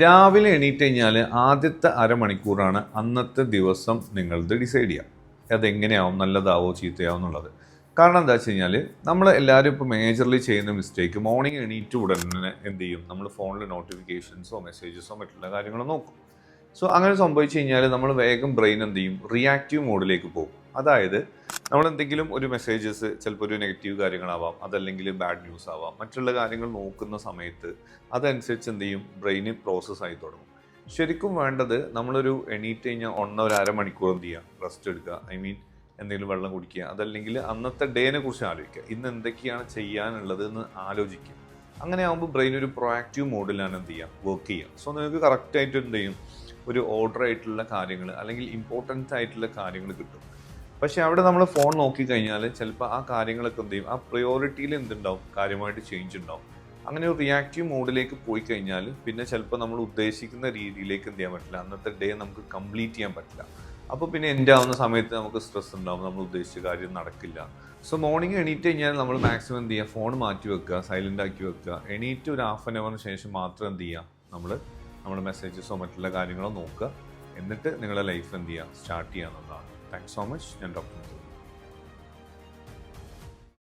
രാവിലെ എണീറ്റ് കഴിഞ്ഞാൽ ആദ്യത്തെ അരമണിക്കൂറാണ് അന്നത്തെ ദിവസം നിങ്ങളത് ഡിസൈഡ് ചെയ്യുക. അതെങ്ങനെയാവും, നല്ലതാവോ ചീത്തയാവും എന്നുള്ളത്. കാരണം എന്താ വെച്ച് കഴിഞ്ഞാൽ നമ്മൾ എല്ലാവരും ഇപ്പോൾ മേജർലി ചെയ്യുന്ന മിസ്റ്റേക്ക് മോർണിംഗ് എണീറ്റ് ഉടനെ എന്ത് ചെയ്യും, നമ്മൾ ഫോണിൽ നോട്ടിഫിക്കേഷൻസോ മെസ്സേജസോ മറ്റുള്ള കാര്യങ്ങളോ നോക്കും. സോ അങ്ങനെ സംഭവിച്ചു കഴിഞ്ഞാൽ നമ്മൾ വേഗം ബ്രെയിൻ എന്ത് ചെയ്യും, റിയാക്റ്റീവ് മോഡിലേക്ക് പോകും. അതായത് നമ്മൾ എന്തെങ്കിലും ഒരു മെസ്സേജസ് ചിലപ്പോൾ ഒരു നെഗറ്റീവ് കാര്യങ്ങളാവാം, അതല്ലെങ്കിൽ ബാഡ് ന്യൂസ് ആവാം, മറ്റുള്ള കാര്യങ്ങൾ നോക്കുന്ന സമയത്ത് അതനുസരിച്ച് എന്ത് ചെയ്യും, ബ്രെയിന് പ്രോസസ്സ് ആയി തുടങ്ങും. ശരിക്കും വേണ്ടത് നമ്മളൊരു എണീറ്റ് കഴിഞ്ഞാൽ ഒരു അരമണിക്കൂർ എന്ത് ചെയ്യുക, റെസ്റ്റ് എടുക്കുക. എന്തെങ്കിലും വെള്ളം കുടിക്കുക, അതല്ലെങ്കിൽ അന്നത്തെ ഡേനെ കുറിച്ച് ആലോചിക്കുക, ഇന്ന് എന്തൊക്കെയാണ് ചെയ്യാനുള്ളത് എന്ന് ആലോചിക്കുക. അങ്ങനെ ആകുമ്പോൾ ബ്രെയിൻ ഒരു പ്രൊആക്റ്റീവ് മോഡിലാണ് എന്ത് ചെയ്യുക, വർക്ക് ചെയ്യുക. സോ നിങ്ങൾക്ക് കറക്റ്റായിട്ട് എന്ത് ചെയ്യും, ഒരു ഓർഡർ ആയിട്ടുള്ള കാര്യങ്ങൾ അല്ലെങ്കിൽ ഇമ്പോർട്ടൻ്റ് ആയിട്ടുള്ള കാര്യങ്ങൾ കിട്ടും. പക്ഷെ അവിടെ നമ്മൾ ഫോൺ നോക്കിക്കഴിഞ്ഞാൽ ചിലപ്പോൾ ആ കാര്യങ്ങളൊക്കെ എന്ത് ചെയ്യും, ആ പ്രയോറിറ്റിയിൽ എന്തുണ്ടാവും, കാര്യമായിട്ട് ചേഞ്ച് ഉണ്ടാവും. അങ്ങനെ ഒരു റിയാക്റ്റീവ് മോഡിലേക്ക് പോയി കഴിഞ്ഞാൽ പിന്നെ ചിലപ്പോൾ നമ്മൾ ഉദ്ദേശിക്കുന്ന രീതിയിലേക്ക് എന്ത് ചെയ്യാൻ പറ്റില്ല, അന്നത്തെ ഡേ നമുക്ക് കംപ്ലീറ്റ് ചെയ്യാൻ പറ്റില്ല. അപ്പോൾ പിന്നെ എൻ്റെ ആവുന്ന സമയത്ത് നമുക്ക് സ്ട്രെസ് ഉണ്ടാവും, നമ്മൾ ഉദ്ദേശിച്ച കാര്യം നടക്കില്ല. സോ മോർണിംഗ് എണീറ്റ് കഴിഞ്ഞാൽ നമ്മൾ മാക്സിമം എന്ത് ചെയ്യുക, ഫോൺ മാറ്റി വെക്കുക, സൈലൻ്റ് ആക്കി വെക്കുക. എണീറ്റ് ഒരു ഹാഫ് ആൻ അവറിന് ശേഷം മാത്രം എന്ത് ചെയ്യുക, നമ്മുടെ മെസ്സേജസോ മറ്റുള്ള കാര്യങ്ങളോ നോക്കുക. എന്നിട്ട് നിങ്ങളുടെ ലൈഫ് എന്ത് ചെയ്യുക, സ്റ്റാർട്ട് ചെയ്യാവുന്നതാണ്. Thanks so much. ഞാൻ ഡോക്ടർ